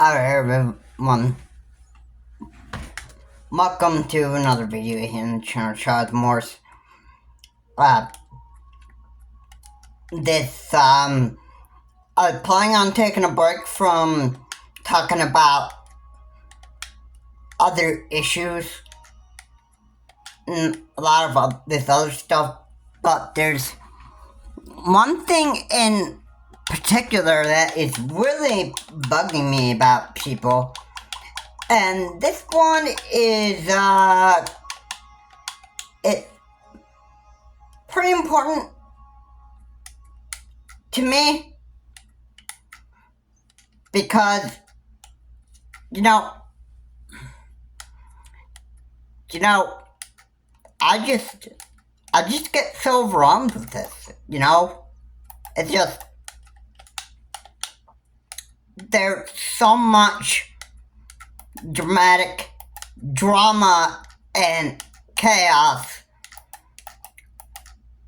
Alright everyone, welcome to another video here on the channel, Charles Morse. Uh, I was planning on taking a break from talking about other issues and a lot of this other stuff, but there's one thing in particular that is really bugging me about people. And this one is, it's pretty important to me because, you know, I just get so overwhelmed with this, it's just, there's so much drama and chaos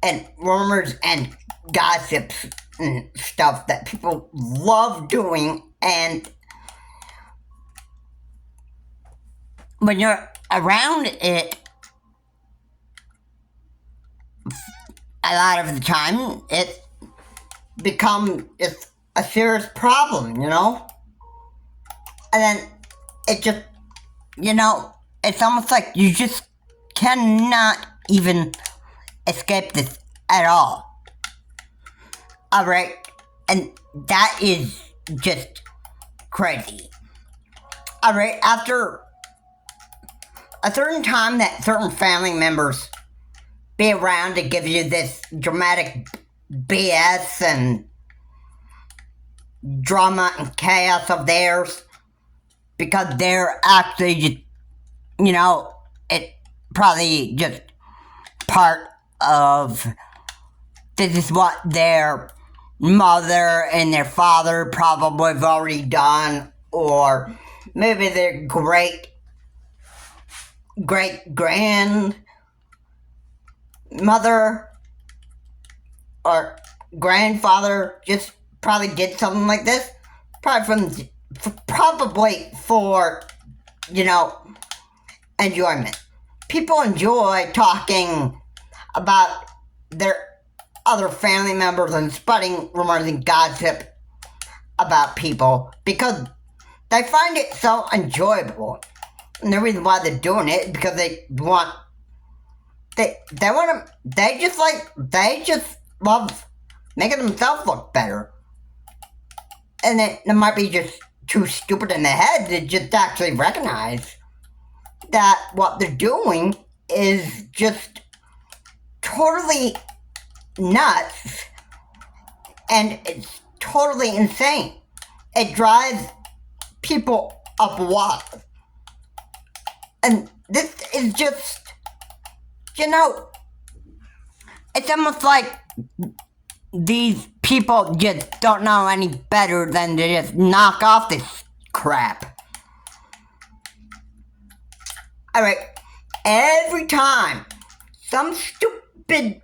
and rumors and gossips and stuff that people love doing, and when you're around it a lot of the time, it becomes a serious problem, and then it just, it's almost like you just cannot even escape this at all. Alright, and that is just crazy. Alright, after a certain time that certain family members be around to give you this dramatic BS and drama and chaos of theirs, because they're actually just, it probably just part of, this is what their mother and their father probably have already done, or maybe their great-grandmother or grandfather just probably did something like this, probably for enjoyment. People enjoy talking about their other family members and spreading rumors and gossip about people because they find it so enjoyable. And the reason why they're doing it is because they just love making themselves look better. And they might be just too stupid in the head to just actually recognize that what they're doing is just totally nuts and it's totally insane. It drives people up wild. And this is just, it's almost like these people just don't know any better than to just knock off this crap. Alright, every time some stupid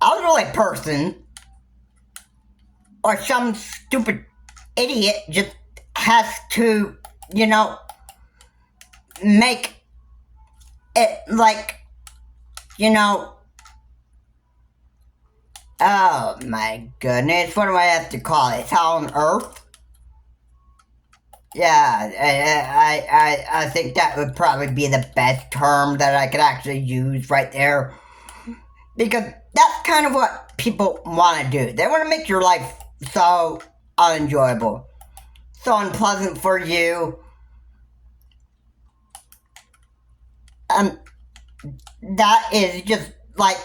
elderly person or some stupid idiot just has to, make it like, oh my goodness, what do I have to call it? Hell on Earth? Yeah, I think that would probably be the best term that I could actually use right there. Because that's kind of what people want to do. They want to make your life so unenjoyable, so unpleasant for you. That is just like,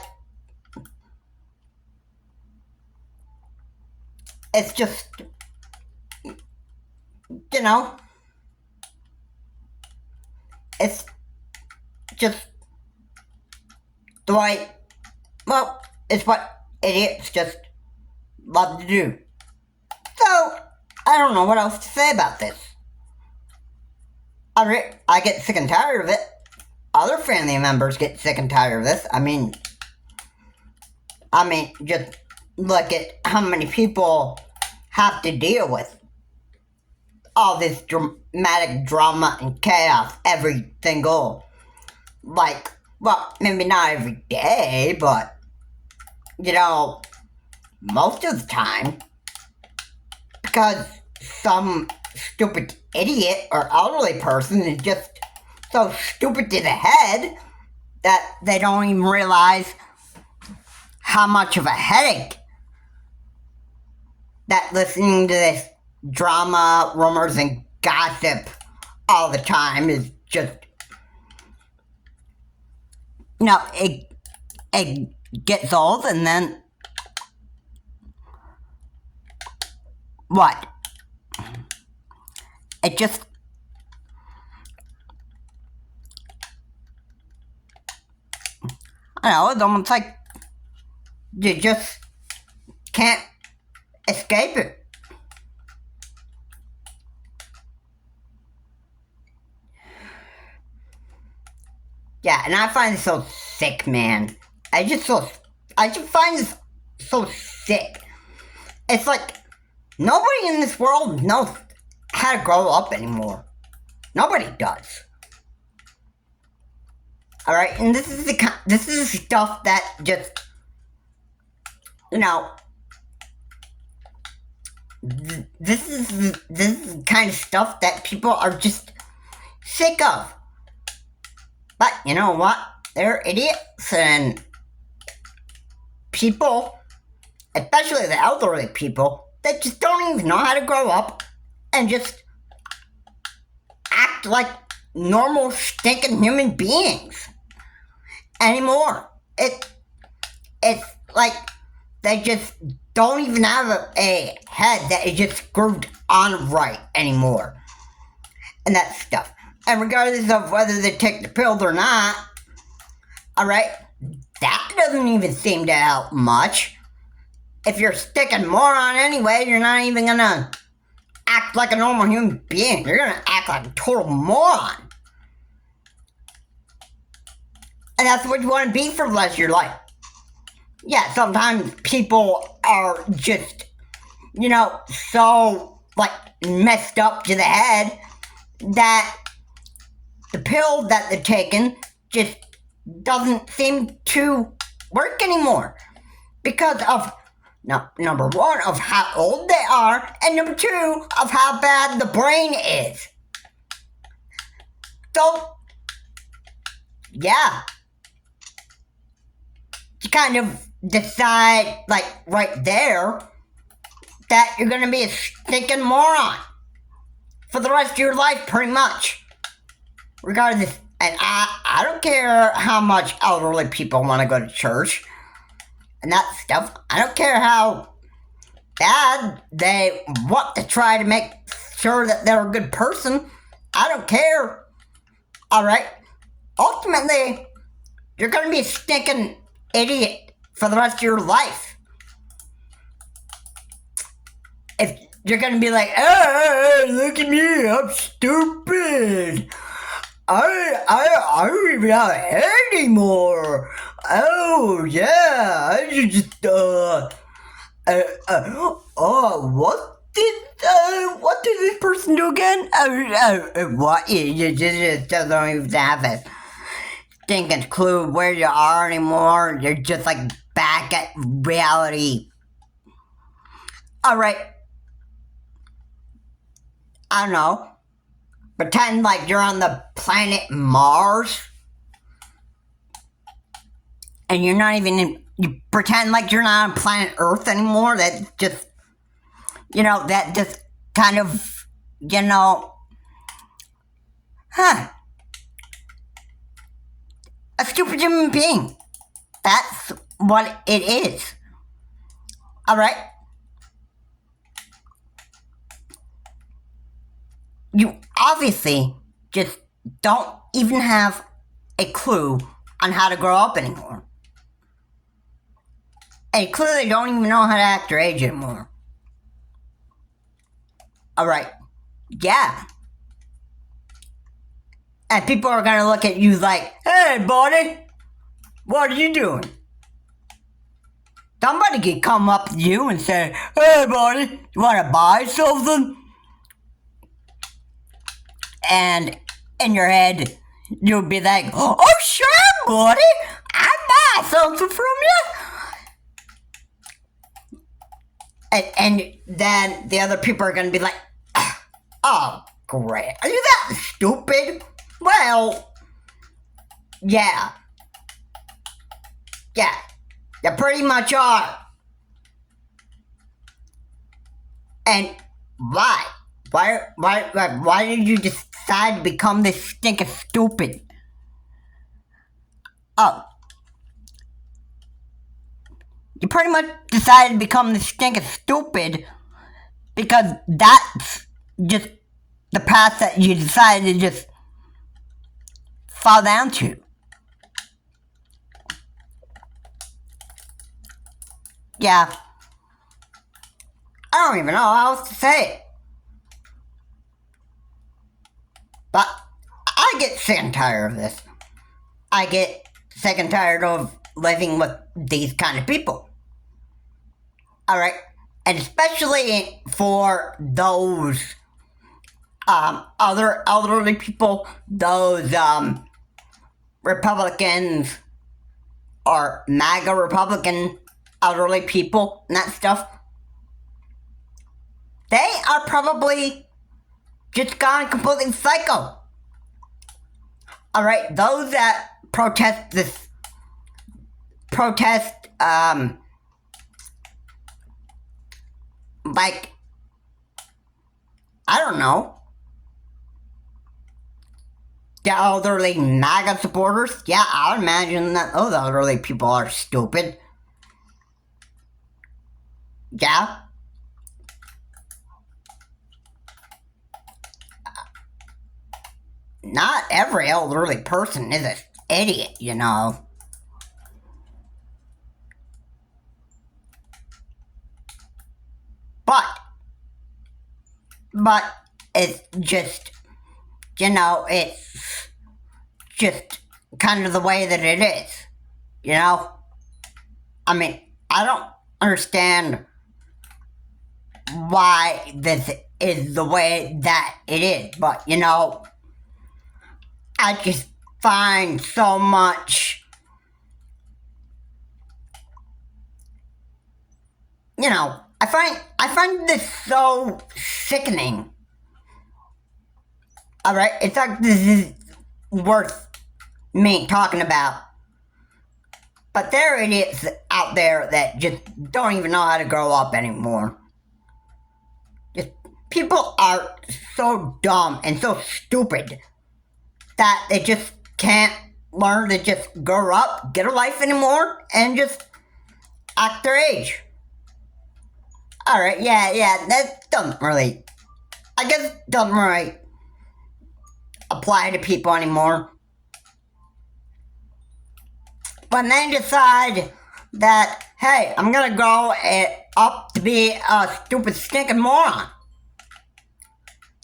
it's just, it's just the way, well, it's what idiots just love to do. So, I don't know what else to say about this. I get sick and tired of it. Other family members get sick and tired of this. I mean, just look at how many people have to deal with all this dramatic drama and chaos every single, like, well, maybe not every day, but, most of the time. Because some stupid idiot or elderly person is just so stupid to the head that they don't even realize how much of a headache that listening to this drama, rumors, and gossip all the time is just, it gets old, and then what? It just, I don't know, it's almost like you just can't escape it. Yeah, and I find it so sick, man. I just find this so sick. It's like nobody in this world knows how to grow up anymore. Nobody does. All right, and this is stuff that just, this is the kind of stuff that people are just sick of. But you know what? They're idiots, and people, especially the elderly people, that just don't even know how to grow up and just act like normal stinking human beings anymore. It's like they just don't even have a head that is just screwed on right anymore. And that stuff. And regardless of whether they take the pill or not, alright, that doesn't even seem to help much. If you're sticking moron anyway, you're not even gonna act like a normal human being. You're gonna act like a total moron. And that's what you want to be for the rest of your life. Yeah, sometimes people are just, so, messed up to the head that the pill that they're taking just doesn't seem to work anymore. Because of, number one, of how old they are, and number two, of how bad the brain is. So, yeah. You kind of decide, right there, that you're gonna be a stinking moron for the rest of your life, pretty much. Regardless, and I don't care how much elderly people want to go to church and that stuff. I don't care how bad they want to try to make sure that they're a good person. I don't care. Alright? Ultimately, you're gonna be a stinking idiot for the rest of your life. If you're gonna be like, hey, look at me, I'm stupid. I don't even have a head anymore. Oh yeah, I should just what did this person do again? What? You just don't even have a stinking clue where you are anymore. You're just back at reality. Alright. I don't know. Pretend like you're on the planet Mars. And you're not even you pretend like you're not on planet Earth anymore. That just, that just kind of, a stupid human being. That's what it is. Alright? You obviously just don't even have a clue on how to grow up anymore. And you clearly don't even know how to act your age anymore. Alright. Yeah. And people are gonna look at you like, hey, buddy, what are you doing? somebody could come up to you and say, "Hey, buddy, you want to buy something?" And in your head, you'll be like, "Oh, sure, buddy, I'll buy something from you." And then the other people are going to be like, "Oh, great. Are you that stupid?" Well, yeah. Yeah, you pretty much are. And why? Why did you decide to become this stinking stupid? Oh, you pretty much decided to become this stinking stupid because that's just the path that you decided to just fall down to. Yeah. I don't even know how else to say it. But I get sick and tired of this. I get sick and tired of living with these kind of people. Alright? And especially for those other elderly people, those Republicans or MAGA Republican elderly people and that stuff, they are probably just gone completely psycho. Alright, those that protest, like, I don't know, the elderly MAGA supporters, yeah, I would imagine that those elderly people are stupid. Yeah. Not every elderly person is an idiot, you know. But it's just, you know, it's just kind of the way that it is, you know? I mean, I don't understand why this is the way that it is, but, you know, I just find so much, you know, I find this so sickening. Alright, it's like this is worth me talking about. But there it is out there that just don't even know how to grow up anymore. Just people are so dumb and so stupid that they just can't learn to just grow up, get a life anymore, and just act their age. Alright, yeah, that doesn't really, I guess doesn't really apply to people anymore. When they decide that, hey, I'm gonna grow up to be a stupid stinking moron.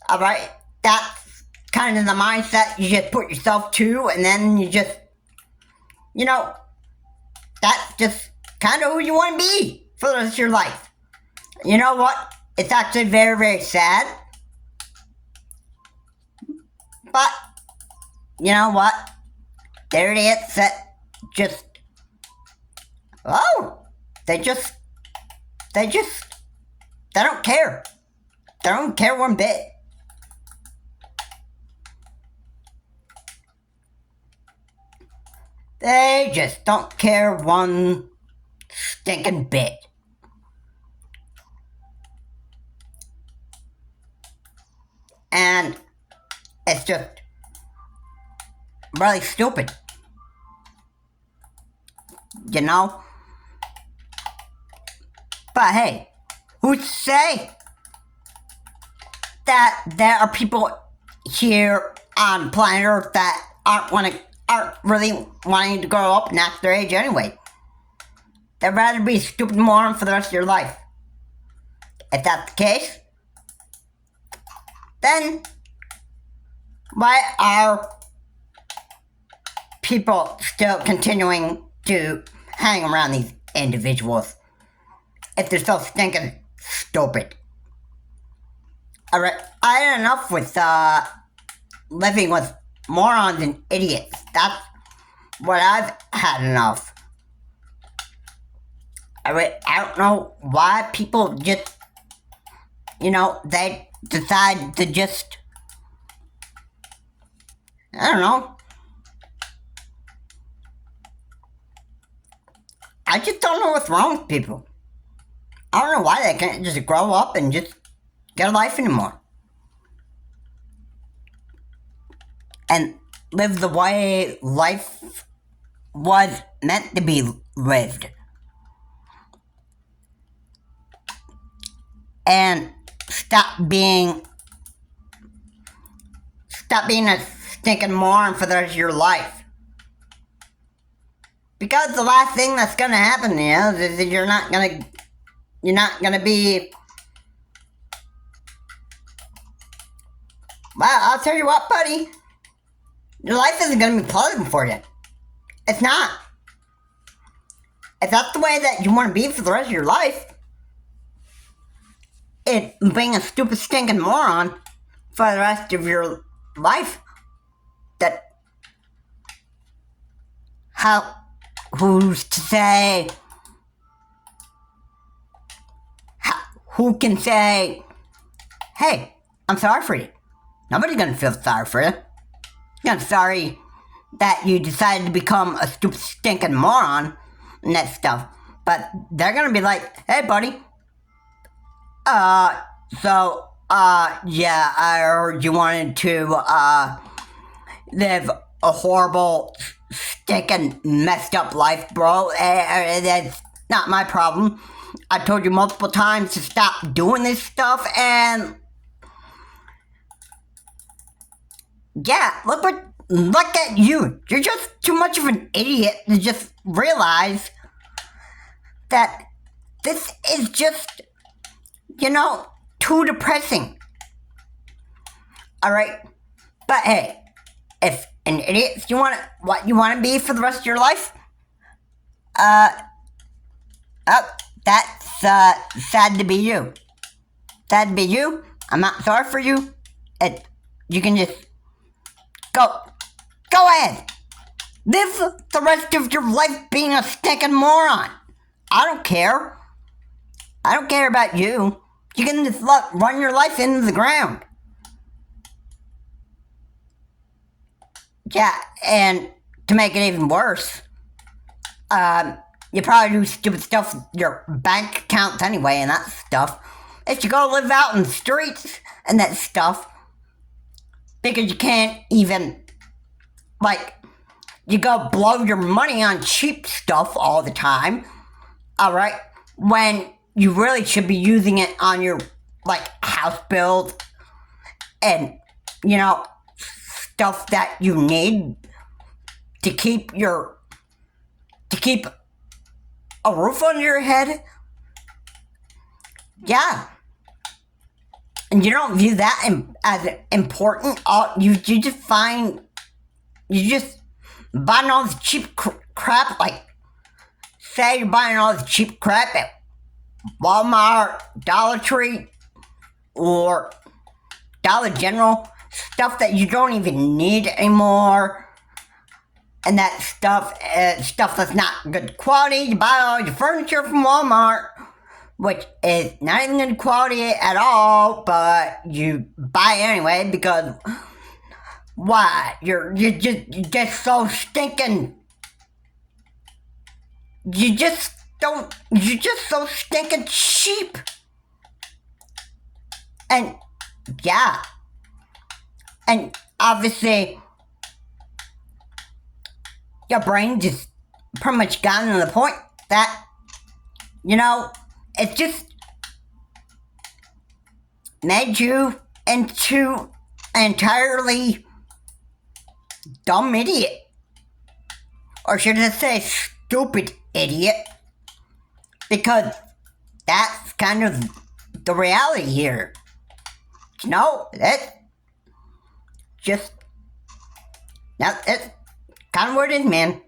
Alright, that's kind of the mindset you just put yourself to, and then you just, you know, that's just kind of who you want to be for the rest of your life. You know what? It's actually very, very sad. But, you know what? There it is. That just, oh, they don't care. They don't care one bit. They just don't care one stinking bit. And it's just really stupid. You know? But hey, who's to say that there are people here on planet Earth that aren't really wanting to grow up and act their age anyway? They'd rather be a stupid moron for the rest of your life. If that's the case, then why are people still continuing to hang around these individuals? if they're so stinking stupid. Alright, I had enough with living with morons and idiots. That's what I've had enough. I don't know why people just, they decide to just, I don't know. I just don't know what's wrong with people. I don't know why they can't just grow up and just get a life anymore. And live the way life was meant to be lived. And stop being a stinking moron for the rest of your life. Because the last thing that's gonna happen is that you're not gonna be. Well, I'll tell you what, buddy. Your life isn't gonna be pleasant for you. It's not. If that's the way that you want to be for the rest of your life, being a stupid stinking moron for the rest of your life, who's to say, who can say, hey, I'm sorry for you? Nobody's gonna feel sorry for you. I'm sorry that you decided to become a stupid stinking moron and that stuff. But they're gonna be like, hey buddy, yeah, I heard you wanted to, live a horrible, stinking, messed up life, bro. That's not my problem. I told you multiple times to stop doing this stuff, and yeah, look at you. You're just too much of an idiot to just realize that this is just, too depressing. Alright? But hey, if an idiot what you want to be for the rest of your life, that's sad to be you. Sad to be you. I'm not sorry for you. You can just go ahead. Live the rest of your life being a stinking moron. I don't care. I don't care about you. You can just run your life into the ground. Yeah, and to make it even worse, you probably do stupid stuff with your bank accounts anyway and that stuff. If you go live out in the streets and that stuff, because you can't even, you go blow your money on cheap stuff all the time, alright, when you really should be using it on your, house bills and, stuff that you need to keep a roof on your head. Yeah. And you don't view that as important. You just buying all this cheap crap, say you're buying all this cheap crap at Walmart, Dollar Tree, or Dollar General, stuff that you don't even need anymore, and that stuff that's not good quality. You buy all your furniture from Walmart, which is not even good quality at all, but you buy it anyway because why? You're just so stinking. You're just so stinking cheap. And yeah. And obviously your brain just pretty much gotten to the point that, it's just made you into an entirely dumb idiot. Or should I say stupid idiot? Because that's kind of the reality here. That's kind of what it is, man.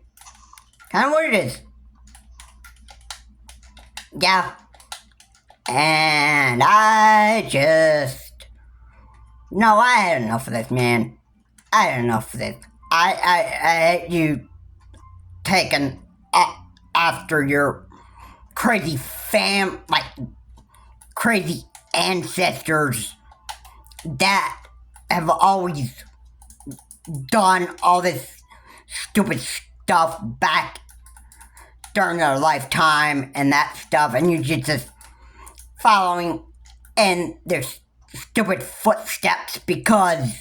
Kind of what it is. Yeah. And I just... No, I had enough of this, man. I had enough of this. I hate you taking after your crazy crazy ancestors that have always done all this stupid stuff back during their lifetime and that stuff, and you just following in their stupid footsteps because,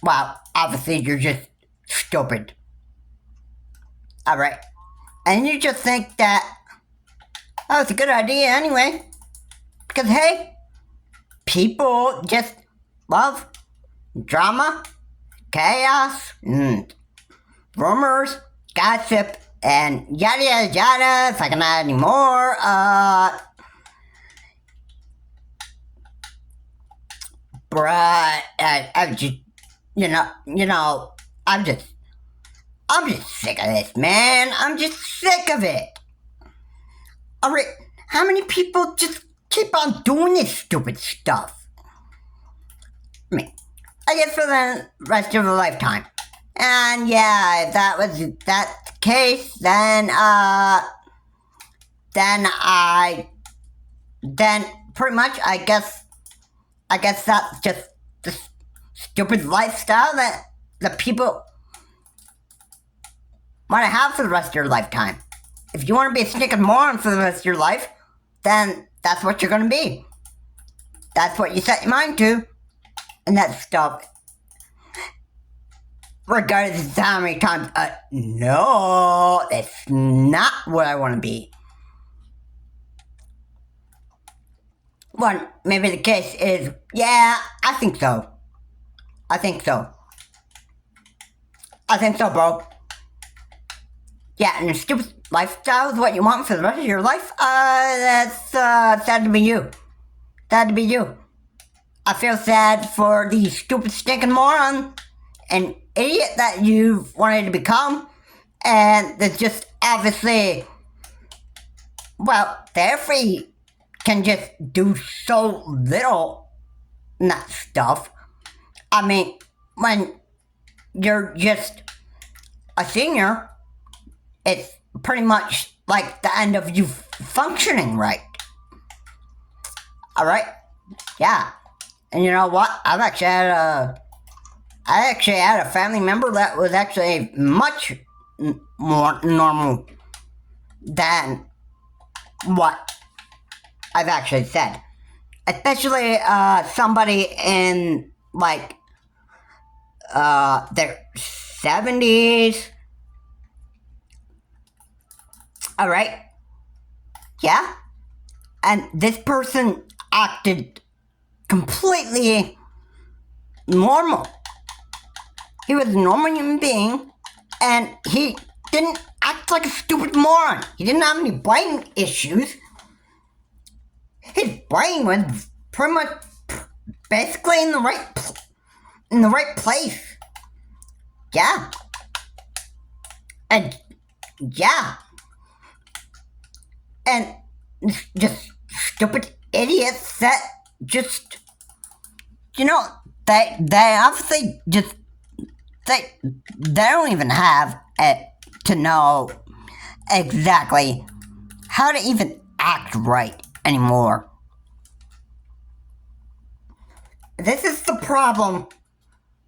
well, obviously you're just stupid. Alright? And you just think that, oh, it's a good idea anyway. Because, hey, people just love drama, chaos, and rumors, gossip, and yada yada yada. If I can add any more, bruh, I just, I'm just sick of this, man. I'm just sick of it. Alright, how many people just keep on doing this stupid stuff? I mean, I guess for the rest of a lifetime. And yeah, if that's the case, then pretty much, I guess that's just the stupid lifestyle that the people want to have for the rest of your lifetime. If you want to be a stinking moron for the rest of your life, then that's what you're going to be. That's what you set your mind to. And that stuff, regardless of how many times, no, that's not what I want to be. Well, maybe the case is, yeah, I think so. I think so, bro. Yeah, and your stupid lifestyle is what you want for the rest of your life? That's sad to be you. Sad to be you. I feel sad for the stupid stinking moron and idiot that you've wanted to become. And that's just obviously, well, they're free. Can just do so little in that stuff. I mean, when you're just a senior, it's pretty much like the end of you functioning right. Alright? Yeah. And you know what? I actually had a family member that was actually much more normal than what I've actually said. Especially somebody in like their 70s. Alright? Yeah? And this person acted completely normal. He was a normal human being, and he didn't act like a stupid moron. He didn't have any brain issues. His brain was pretty much basically in the right place. Yeah. And yeah. And just stupid idiots that just, they obviously just, they don't even have it to know exactly how to even act right anymore. This is the problem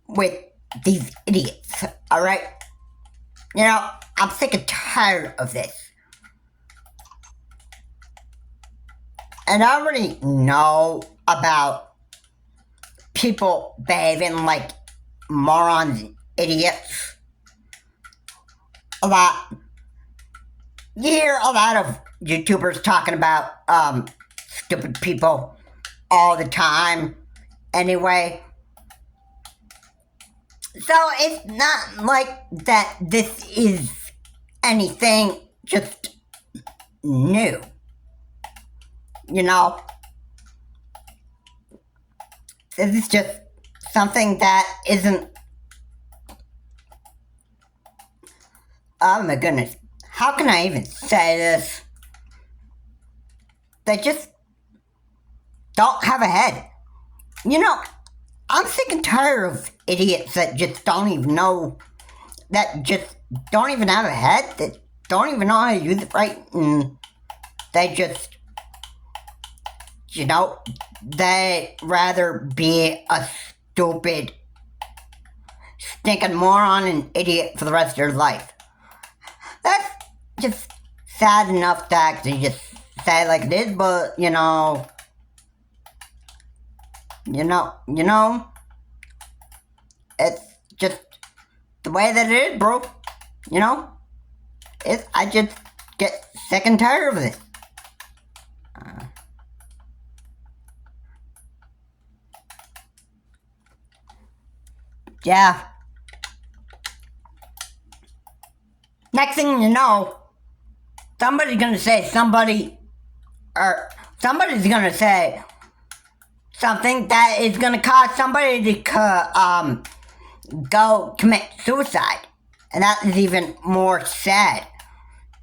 with these idiots, alright? I'm sick and tired of this. And I already know about people behaving like morons and idiots. A lot. You hear a lot of YouTubers talking about stupid people all the time. Anyway. So it's not like that this is anything just new. This is just something that isn't... Oh my goodness. How can I even say this? They just don't have a head. You know, I'm sick and tired of idiots that just don't even know, that just don't even have a head, that don't even know how to use it right, and they just, you know, they rather be a stupid, stinking moron and idiot for the rest of their life. That's just sad enough to actually just say it like it is, but, you know, it's just the way that it is, bro. You know? I just get sick and tired of this. Yeah. Next thing you know, somebody's gonna say somebody's gonna say something that is gonna cause somebody to go commit suicide. And that is even more sad.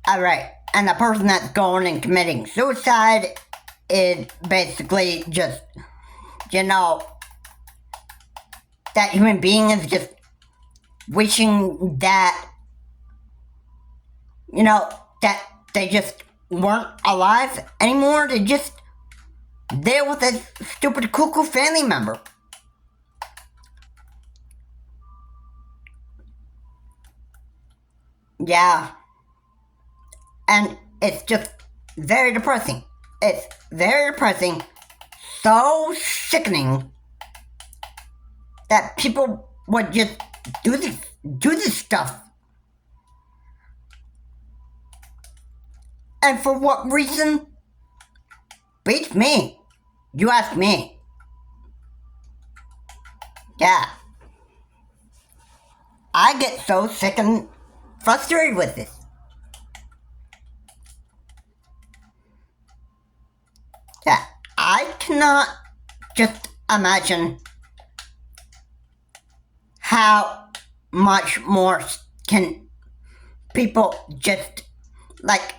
Alright, and the person that's going and committing suicide is basically just, you know, that human being is just wishing that, you know, that they just weren't alive anymore to just deal with a stupid cuckoo family member. Yeah. And it's just very depressing. It's very depressing, so sickening that people would just do this stuff. And for what reason? Beats me. You ask me. Yeah. I get so sick and frustrated with this. Yeah. I cannot just imagine how much more can people just, like,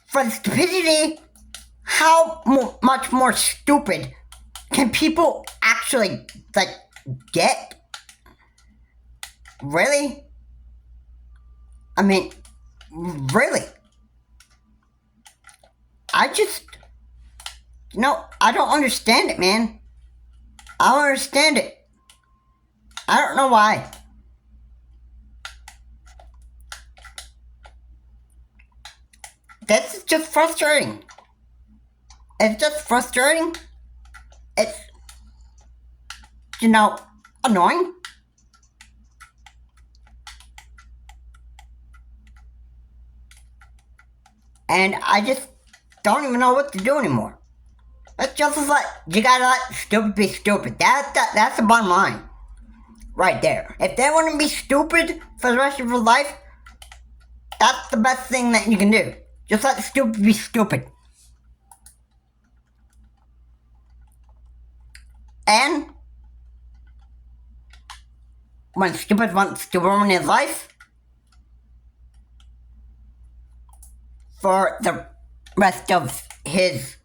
for the stupidity, how much more stupid can people actually, like, get? Really? I mean, really? I just, I don't understand it, man. I don't understand it. I don't know why. This is just frustrating. It's just frustrating. It's, annoying. And I just don't even know what to do anymore. It's just like, you gotta let stupid be stupid. That's the bottom line. Right there. If they want to be stupid for the rest of your life, that's the best thing that you can do. Just let the stupid be stupid. And when stupid wants to ruin his life for the rest of his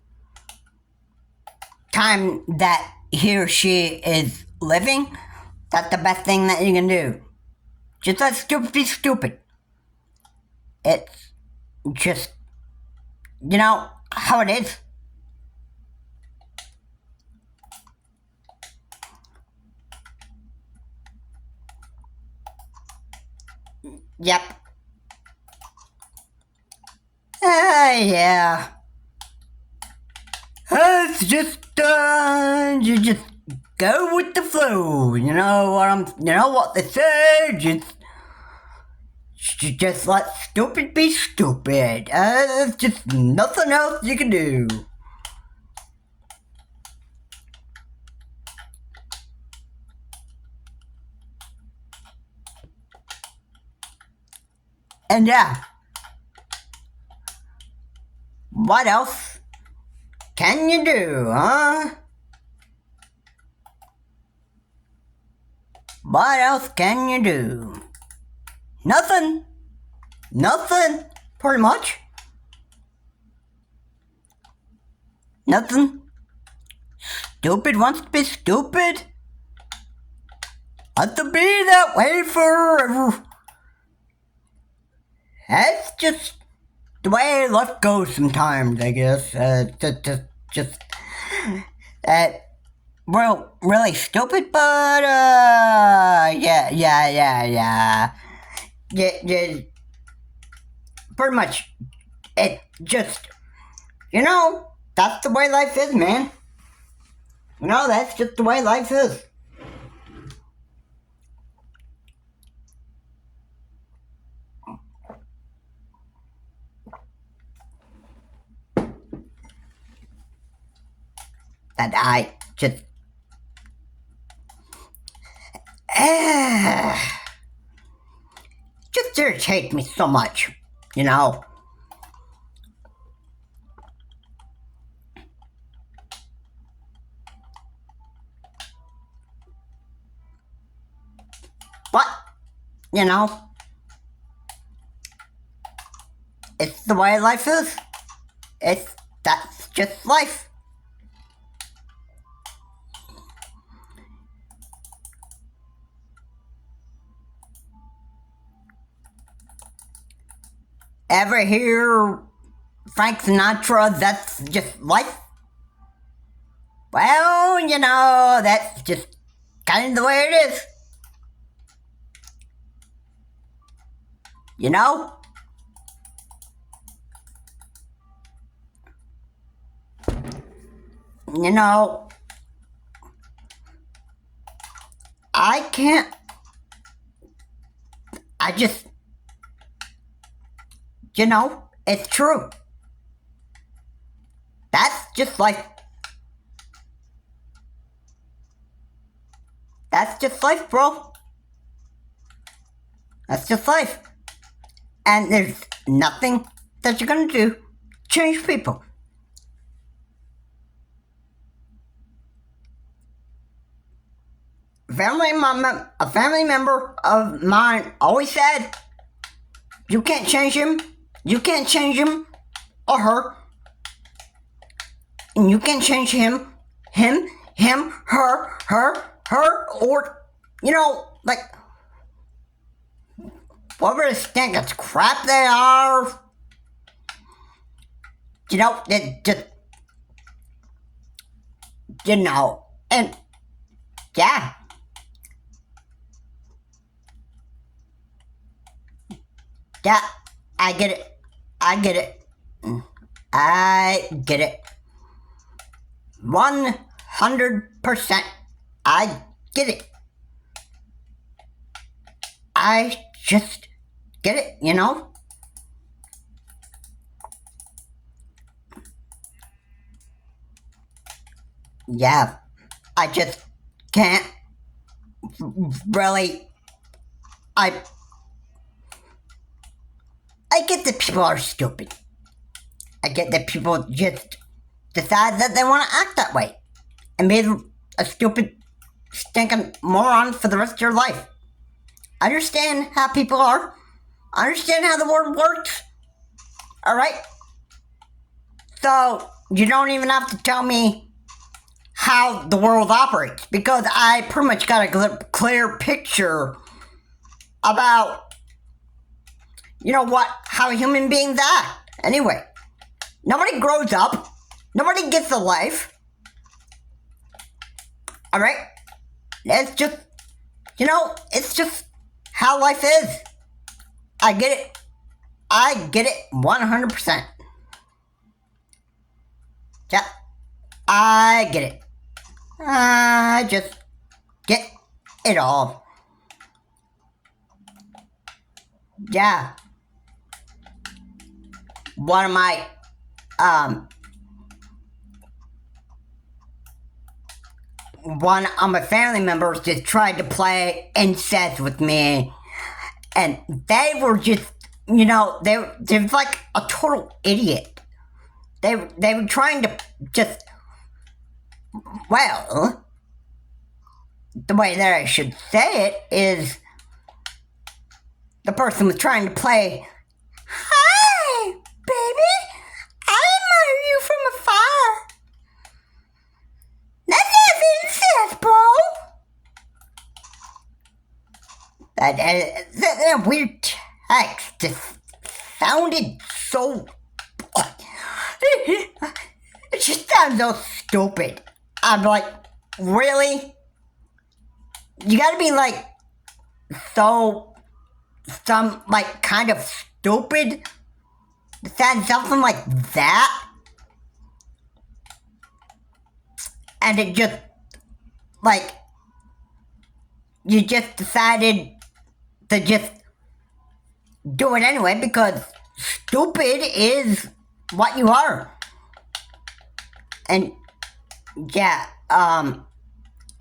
time that he or she is living, that's the best thing that you can do. Just let stupid be stupid. It's just, how it is. Yep. Yeah. It's just, you just go with the flow. You know what they say. Just let stupid be stupid. There's just nothing else you can do. And yeah, what else can you do, huh? What else can you do? Nothing. Nothing, pretty much. Nothing. Stupid wants to be stupid. Want to be that way forever. That's just the way life goes sometimes, I guess. Well, really stupid, but, yeah. Pretty much, it just, that's the way life is, man. That's just the way life is. That I just just irritates me so much, But, it's the way life is. That's just life. Ever hear Frank Sinatra, that's just life? Well, that's just kind of the way it is. I can't, I just, it's true. That's just life. That's just life, bro. That's just life. And there's nothing that you're gonna do to change people. A family member of mine always said, you can't change him. You can't change him or her. And you can't change him, her, or, like, whatever stink it's crap they are. It just, and, yeah. Yeah, I get it. I get it. 100%. I get it. I just get it, Yeah, I just can't really. I get that people are stupid. I get that people just decide that they want to act that way and be a stupid, stinking moron for the rest of your life. I understand how people are. I understand how the world works. Alright? So, you don't even have to tell me how the world operates, because I pretty much got a clear picture about how human beings act. Anyway, nobody grows up. Nobody gets a life. Alright? It's just, it's just how life is. I get it. I get it 100%. Yeah, I get it. I just get it all. Yeah. One of my, family members just tried to play incest with me, and they were just, they're like a total idiot. They were trying to just, well, the way that I should say it is, the person was trying to play, hi, baby, I admire you from afar. That weird text just sounded so. It just sounds so stupid. I'm like, really? You gotta be like so some like kind of stupid to send something like that, and it just like you just decided to just do it anyway because stupid is what you are. And yeah,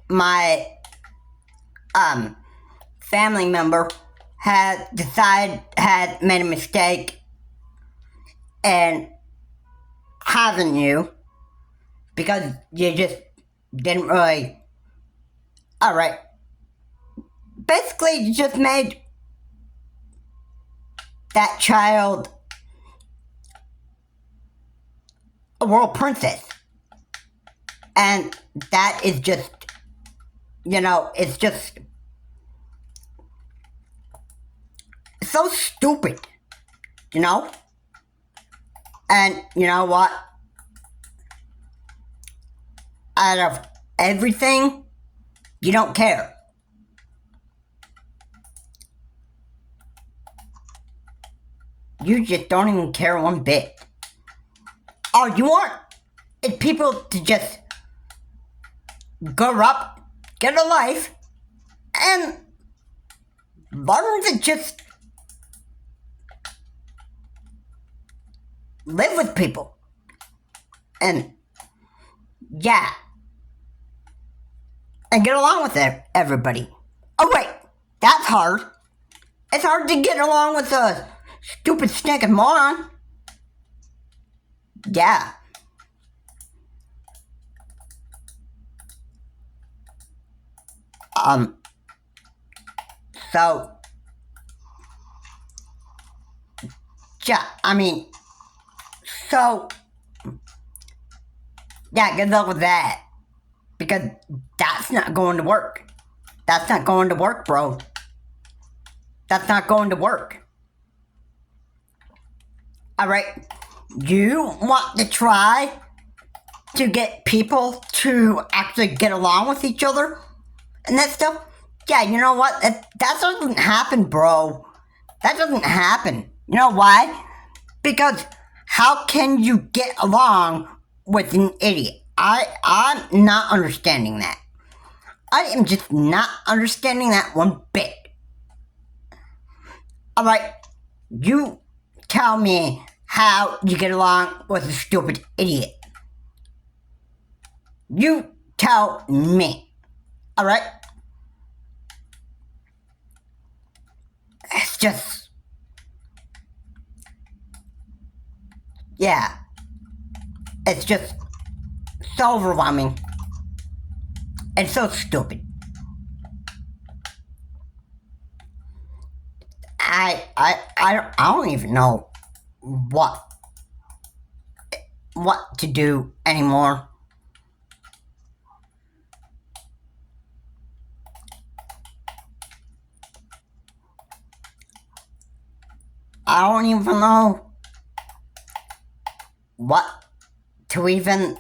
my family member had made a mistake and having you because you just didn't really. Alright. Basically, you just made that child a world princess. And that is just, it's just so stupid, And you know what? Out of everything, you don't care. You just don't even care one bit. All you want is people to just grow up, get a life, and learn to just live with people. And yeah. And get along with everybody. Oh wait, that's hard. It's hard to get along with a stupid stinking moron. Yeah. So, yeah, yeah, good luck with that. Because that's not going to work. That's not going to work, bro. That's not going to work. Alright, you want to try to get people to actually get along with each other and that stuff? Yeah, you know what? That doesn't happen, bro. That doesn't happen. You know why? Because how can you get along with an idiot? I'm not understanding that. I am just not understanding that one bit. Alright, you tell me how you get along with a stupid idiot. You tell me. Alright? It's just. Yeah. It's just so overwhelming. It's so stupid. I don't even know what to do anymore. I don't even know what to even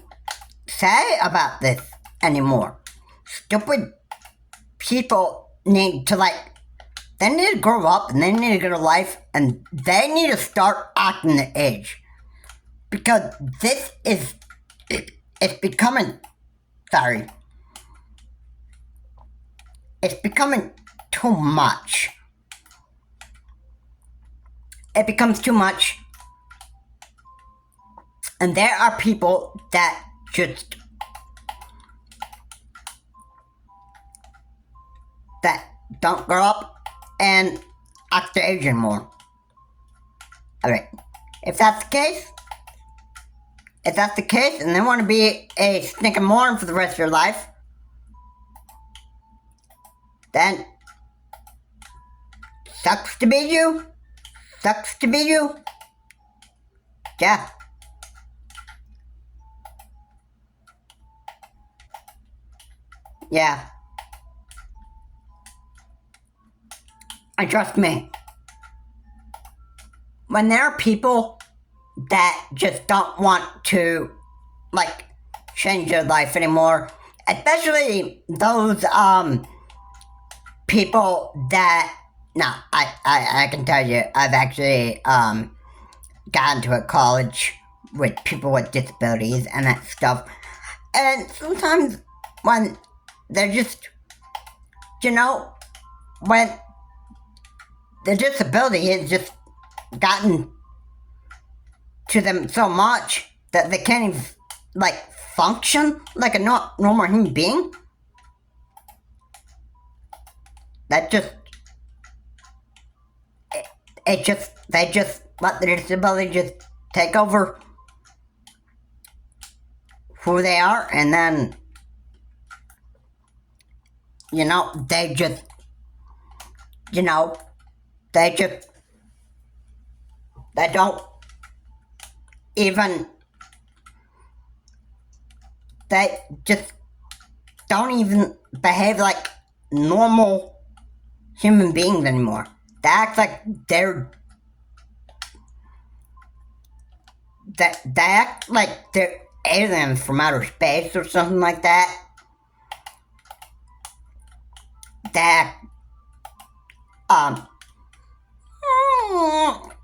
say about this anymore. Stupid people need to they need to grow up and they need to get a life and they need to start acting the age. Because this is, it's becoming, it's becoming too much. It becomes too much. And there are people that just, that don't grow up and act their age anymore. Alright, if that's the case, and they want to be a stinking moron for the rest of your life, then sucks to be you. Sucks to be you. Yeah. Yeah. And trust me, when there are people that just don't want to, like, change their life anymore, especially those, people that, no, I can tell you, I've actually, gotten to a college with people with disabilities and that stuff, and sometimes when they're just, when the disability has just gotten to them so much that they can't even, like, function like a normal human being, that just, they just let the disability just take over who they are, and then, they just, they don't even, they just don't even behave like normal human beings anymore. They act like they act like they're aliens from outer space or something like that.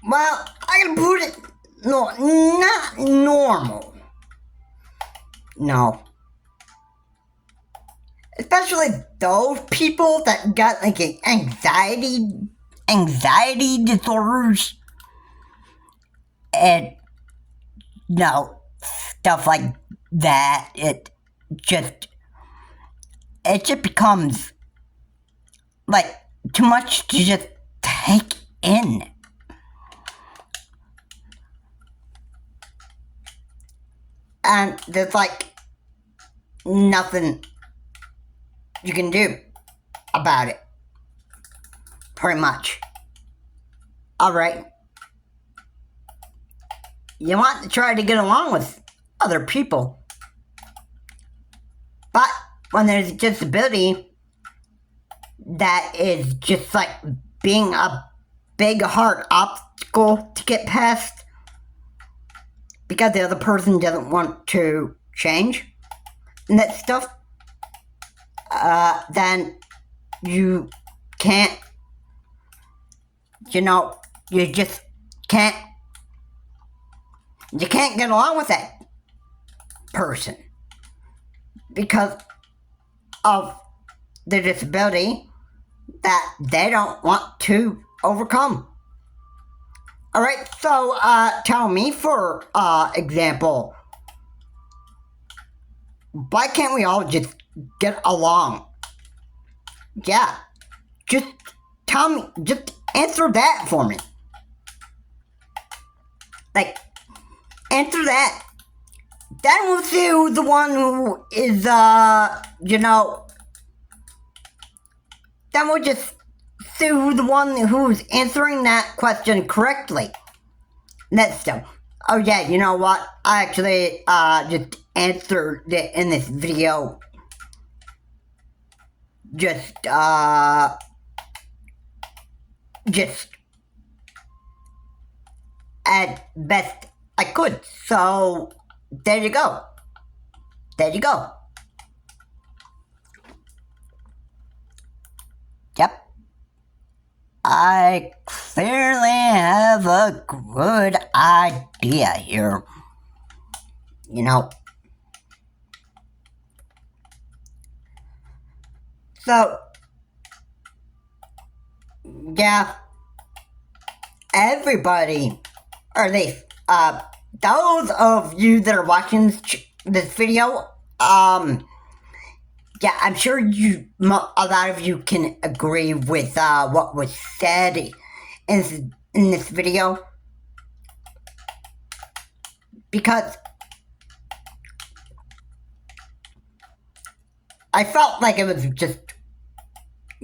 Well, I can put it, no, not normal. No. Especially those people that got, like, anxiety disorders, and, stuff like that. It just becomes, like, too much to just take in. And there's, like, nothing you can do about it. Pretty much. Alright. You want to try to get along with other people. But when there's a disability that is just like being a big hard obstacle to get past because the other person doesn't want to change and that stuff, then you can't, you just can't, you can't get along with that person because of the disability that they don't want to overcome. Alright, so tell me, for example, why can't we all just get along? Yeah, just tell me, just answer that for me. Like, answer that. Then we'll see who's the one who is, then we'll just see who's the one who's answering that question correctly. Next stuff. Oh yeah, you know what? I actually, just answered it in this video. Just at best I could. So, there you go. There you go. Yep. I clearly have a good idea here. So, yeah, everybody, or at least, those of you that are watching this video, yeah, I'm sure a lot of you can agree with what was said in this video, because I felt like it was just,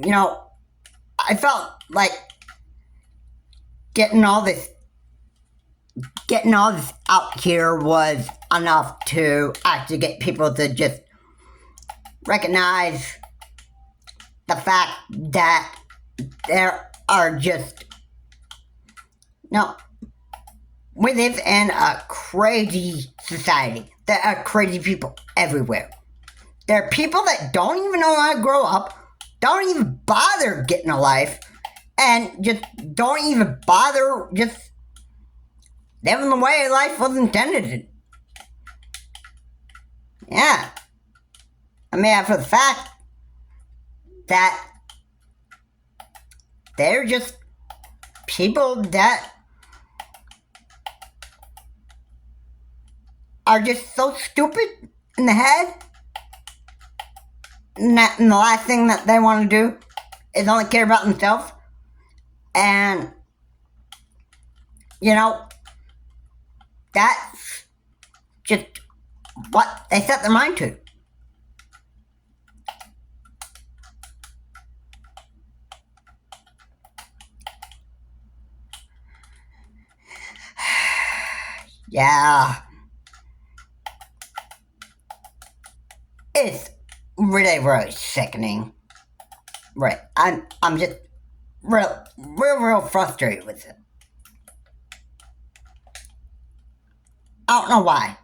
I felt like getting all this out here was enough to actually get people to just recognize the fact that there are just... No. We live in a crazy society. There are crazy people everywhere. There are people that don't even know how to grow up, don't even bother getting a life, and just don't even bother just living the way life was intended. Yeah. I mean, after the fact that they're just people that are just so stupid in the head, and the last thing that they want to do is only care about themselves. And, you know, that's just what they set their mind to. Yeah. It's really, really sickening. Right. I'm just real frustrated with it. I don't know why.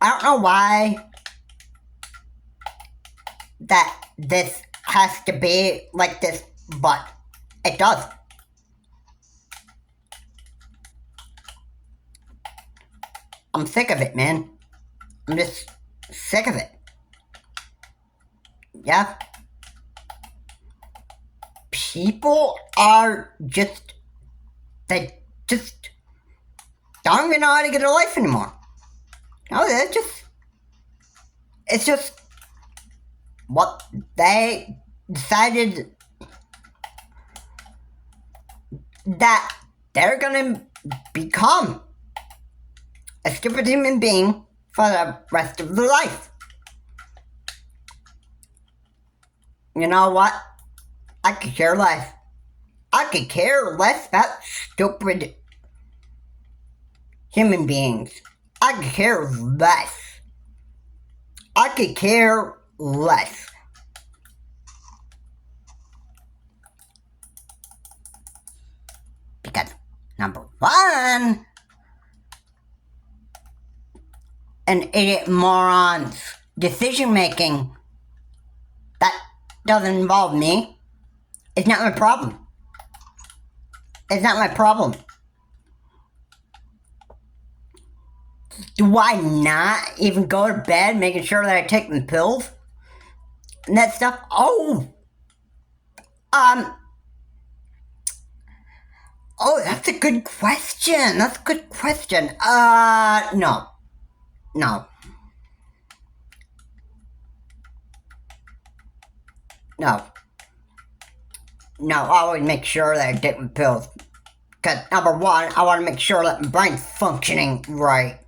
I don't know why that this has to be like this, but it does. I'm sick of it, man. I'm just sick of it. Yeah. People are just... They just don't even know how to get a life anymore. No, they're just... It's just what they decided that they're gonna become a stupid human being for the rest of their life. You know what? I could care less. I could care less about stupid human beings. I could care less. I could care less. Because, number one, an idiot moron's decision making that doesn't involve me is not my problem. It's not my problem. Do I not even go to bed making sure that I take my pills and that stuff? Oh, that's a good question. That's a good question. No. No. No. No, I always make sure that I take my pills. Because, number one, I want to make sure that my brain's functioning right.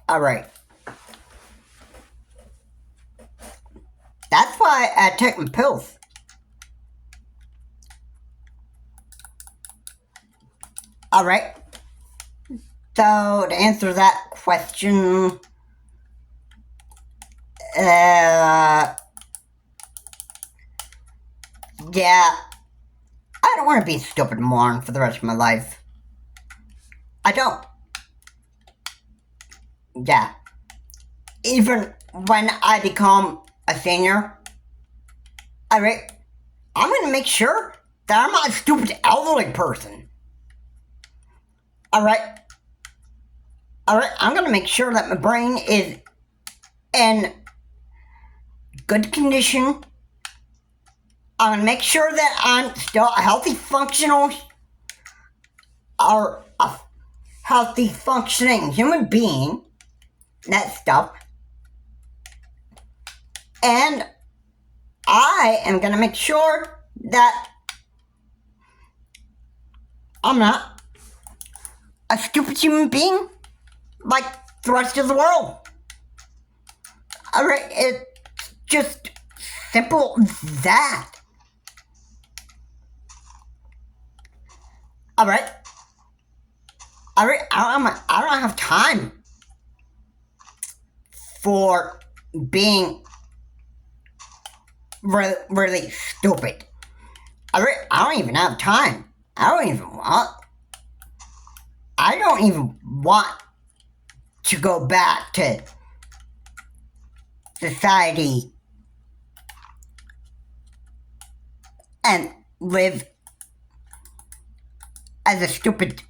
Alright. That's why I take my pills. Alright. So, to answer that question... Yeah, I don't want to be a stupid moron for the rest of my life. I don't. Yeah. Even when I become a senior, alright, I'm gonna make sure that I'm not a stupid elderly person. Alright? Alright, I'm gonna make sure that my brain is in good condition. I'm gonna make sure that I'm still a healthy, functional, or a healthy, functioning human being. That stuff. And I am gonna make sure that I'm not a stupid human being like the rest of the world. Alright, it's just simple as that. Alright. Alright, I don't have time for being really stupid. I don't even have time. I don't even want to go back to society and live as a stupid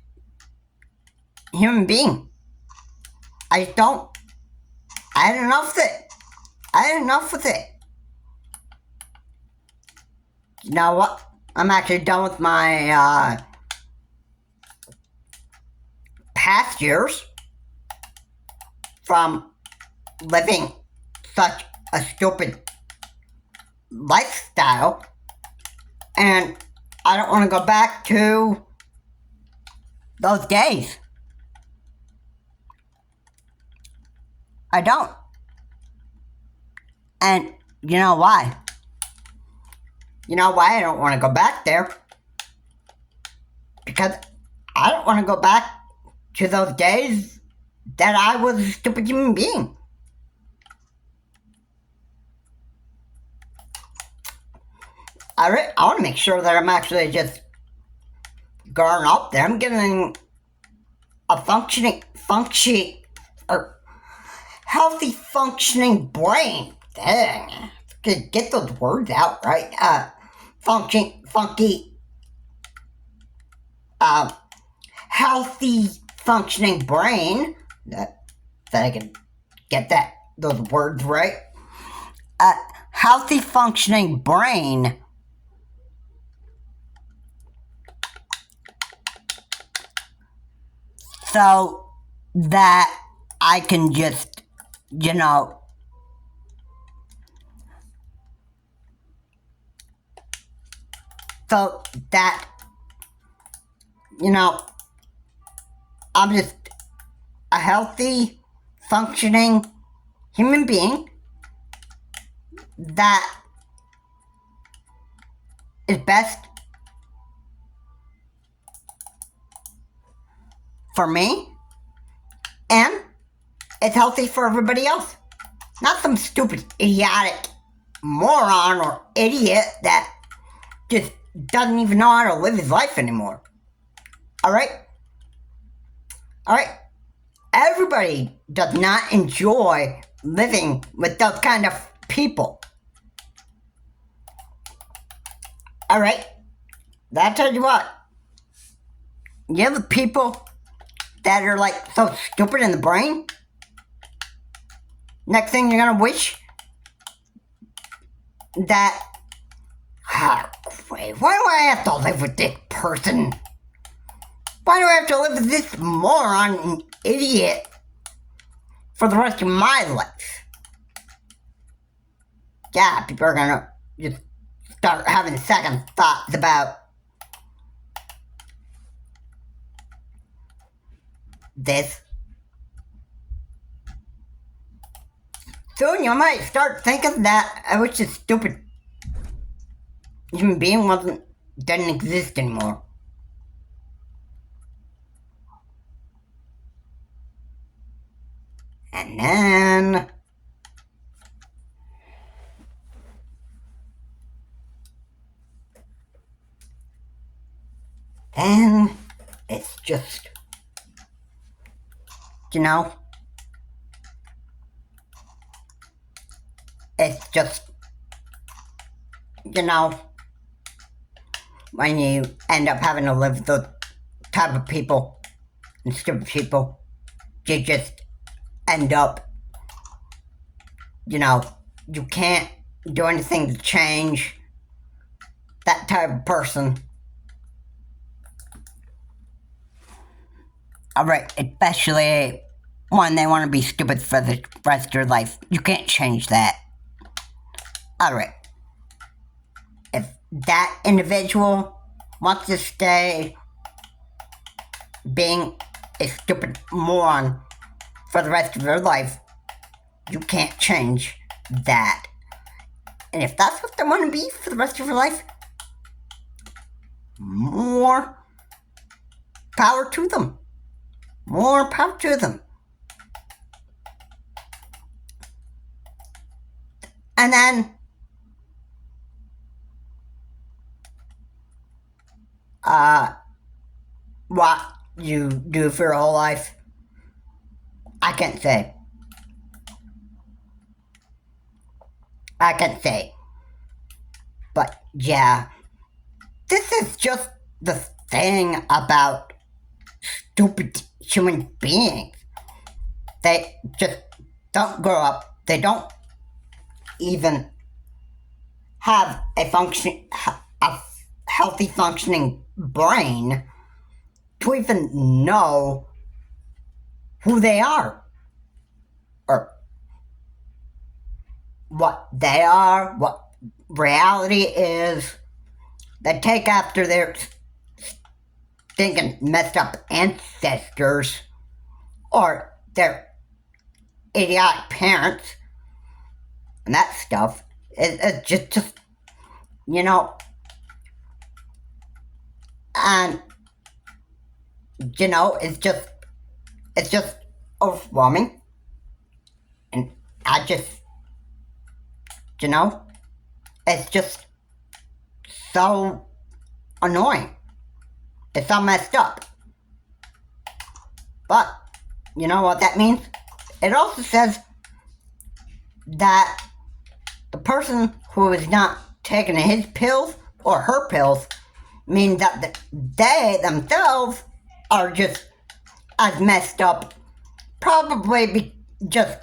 human being. I just don't. I had enough with it. You know what? I'm actually done with my past years from living such a stupid lifestyle, and I don't want to go back to those days. I don't. And you know why? You know why I don't want to go back there? Because I don't want to go back to those days that I was a stupid human being. I want to make sure that I'm actually just going up there. I'm getting a healthy functioning brain. Dang, get those words out right. Healthy functioning brain. That I can get those words right. Healthy functioning brain. So that I can just, so that, I'm just a healthy, functioning human being that is best for me, and it's healthy for everybody else. Not some stupid, idiotic moron or idiot that just doesn't even know how to live his life anymore. Alright? Everybody does not enjoy living with those kind of people. Alright? I'll tell you what. You have the people that are like so stupid in the brain. Next thing you're gonna wish that, great, why do I have to live with this person? Why do I have to live with this moron and idiot for the rest of my life? Yeah, people are gonna just start having second thoughts about this. Soon you might start thinking that I was just stupid human being didn't exist anymore. And then it's just, it's just, when you end up having to live with those type of people and stupid people, you just end up, you can't do anything to change that type of person. Alright, especially when they want to be stupid for the rest of their life. You can't change that. Alright. If that individual wants to stay being a stupid moron for the rest of their life, you can't change that. And if that's what they want to be for the rest of their life, more power to them. More power to them. And then, what you do for your whole life, I can't say. But yeah, this is just the thing about stupid human beings. They just don't grow up. They don't even have a healthy functioning brain to even know who they are or what they are, what reality is. They take after their stinking messed up ancestors or their idiotic parents and that stuff. It's just, you know, and, you know, it's just overwhelming. And I just, you know, it's just so annoying. It's all messed up. But, you know what that means? It also says that the person who is not taking his pills or her pills means that they themselves are just as messed up, probably just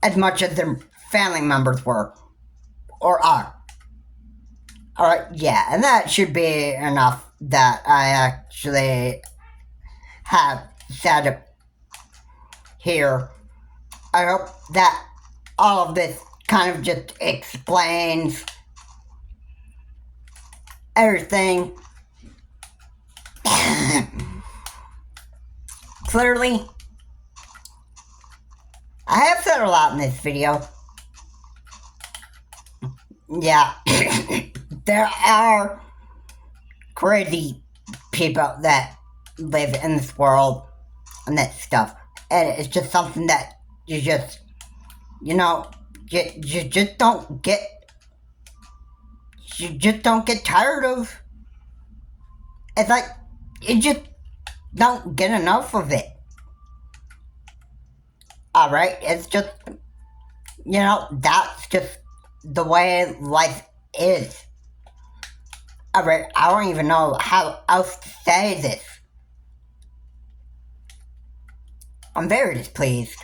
as much as their family members were or are. Alright, yeah, and that should be enough that I actually have said here. I hope that all of this kind of just explains everything clearly. I have said a lot in this video. Yeah, there are crazy people that live in this world and that stuff. And it's just something that you just, you know, you just don't get, tired of. It's like, you just don't get enough of it. Alright, it's just, you know, that's just the way life is. Alright, I don't even know how else to say this. I'm very displeased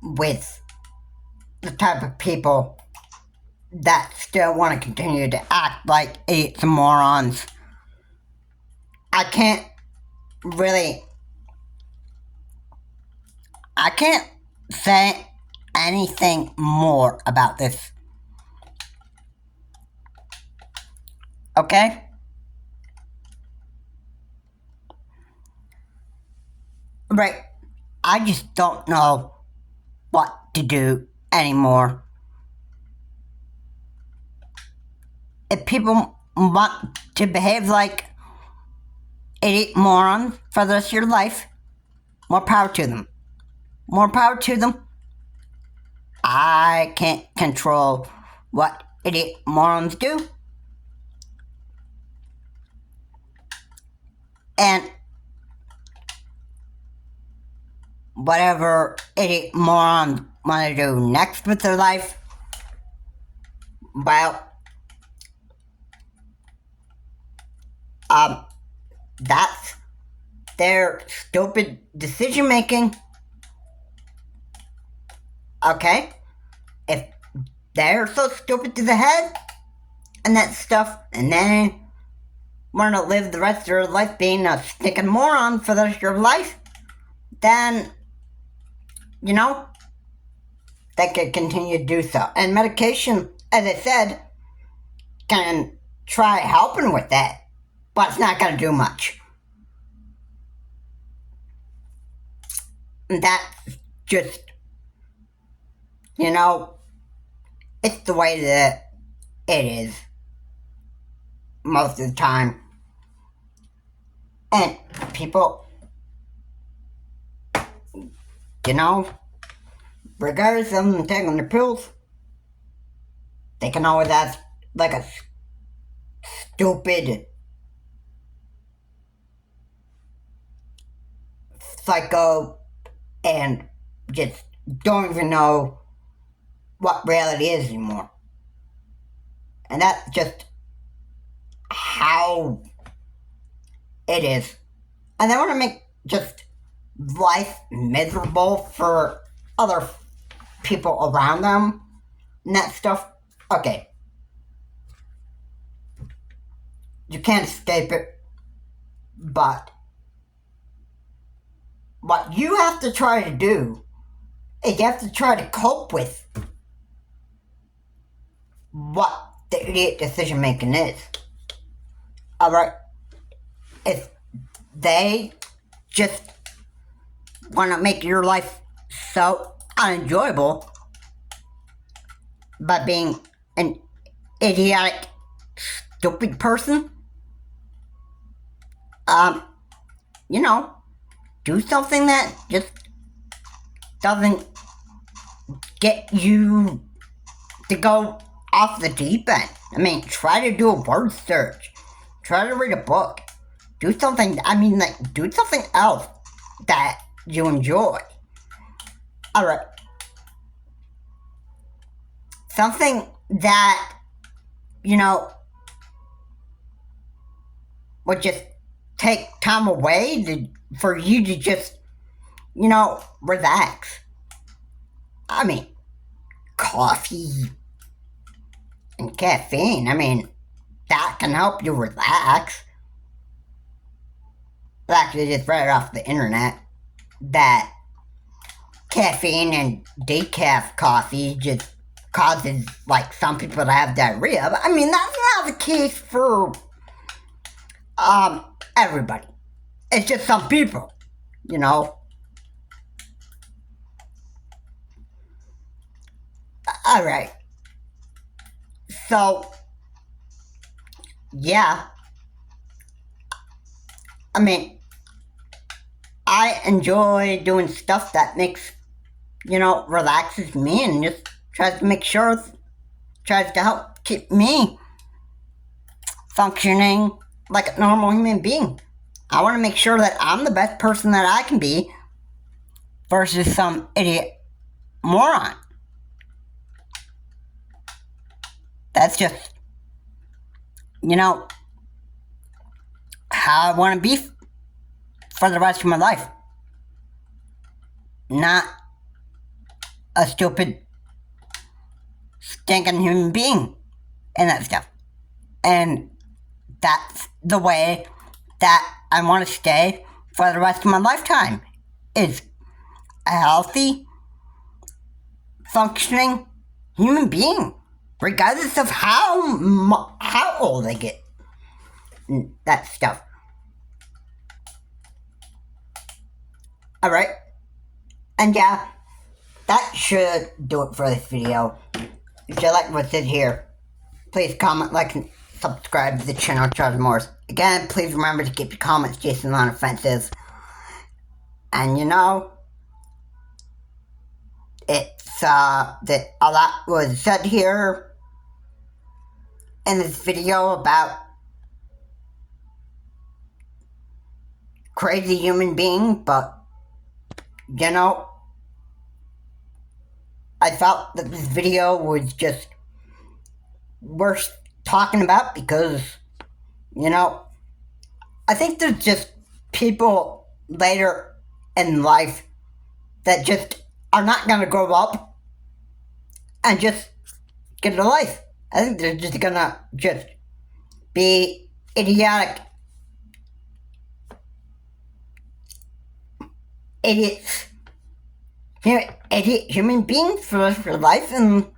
with the type of people that still want to continue to act like idiots and morons. I can't say anything more about this. Okay? Right. I just don't know what to do anymore. If people want to behave like idiot morons for the rest of your life, more power to them. More power to them. I can't control what idiot morons do. And whatever idiot morons want to do next with their life, well, that's their stupid decision making. Okay? If they're so stupid to the head and that stuff, and they want to live the rest of their life being a stinking moron for the rest of your life, then, you know, they could continue to do so. And medication, as I said, can try helping with that, but it's not going to do much. And that's just, you know, it's the way that it is most of the time. And people, you know, regardless of them taking their pills, they can always ask like a stupid psycho and just don't even know what reality is anymore. And that's just how it is. And they want to make just life miserable for other people around them and that stuff. Okay. You can't escape it, but what you have to try to do is you have to try to cope with what the idiot decision making is. Alright? If they just want to make your life so unenjoyable by being an idiotic, stupid person, you know, do something that just doesn't get you to go off the deep end. I mean, try to do a word search. Try to read a book. Do something, do something else that you enjoy. Alright. Something that, you know, would just take time away for you to just, you know, relax. I mean, coffee and caffeine, that can help you relax. I actually just read it off the internet that caffeine and decaf coffee just causes, like, some people to have diarrhea. But, that's not the case for, everybody. It's just some people, you know. Alright. So, yeah. I enjoy doing stuff that makes, you know, relaxes me and just tries to help keep me functioning like a normal human being. I want to make sure that I'm the best person that I can be versus some idiot moron. That's just, you know, how I want to be for the rest of my life. Not a stupid, stinking human being and that stuff. And that's the way that I want to stay for the rest of my lifetime, is a healthy, functioning human being, regardless of how old I get. That stuff. Alright. And yeah, that should do it for this video. If you like what's in here, please comment, like, and subscribe to the channel, Charles Morris. Again, please remember to keep your comments Jason non-offensive. And you know, it's, that a lot was said here in this video about crazy human being, but, you know, I felt that this video was just worth talking about because, you know, I think there's just people later in life that just are not gonna grow up and just get a life. I think they're just gonna just be idiotic idiots, idiot human beings for the rest of their life, and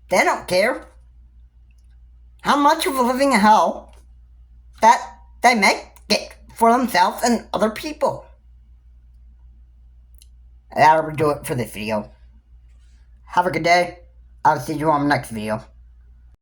they don't care how much of a living hell that they make it for themselves and other people. That'll do it for this video. Have a good day. I'll see you on the next video.